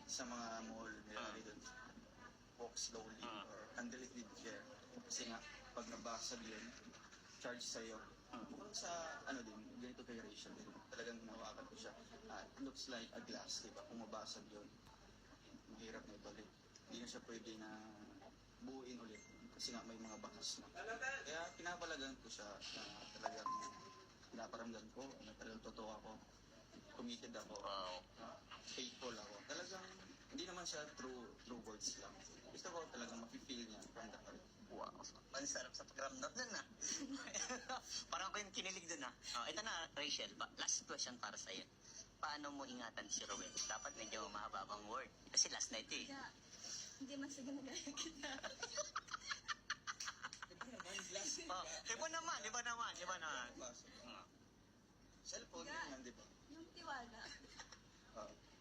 sa mga mall, nilalagay doon, walk slowly or handle it with care. Kasi nga, pag nabasag yun, charge sa'yo. Kung sa, ano din, ganito kay Rachel din, talagang hinawakan ko siya. It looks like a glass, di ba? Kung mabasag yun, mahirap na ibalik. Hindi na siya pwede na buuin ulit kasi nga may mga bakas na. Kaya pinapalagan ko siya na talagang pinaparamdam ko na talagang totoo ako. Committed ako. Faithful ako. Talagang hindi naman siya true words lang. Gusto ko talagang mafe-feel niya from the heart. Wow, ang sarap sa pagramdam dun na. Parang ako yung kinilig dun na. Ito na, Rachel, last question para sa'yo. Paano mo ingatan si Rowel? Dapat medyo mahababang word. Kasi last night eh. Kaya, hindi mas ginagaya kita. Iba naman. Cellphone Kaya, yan, di ba? yung tiwala.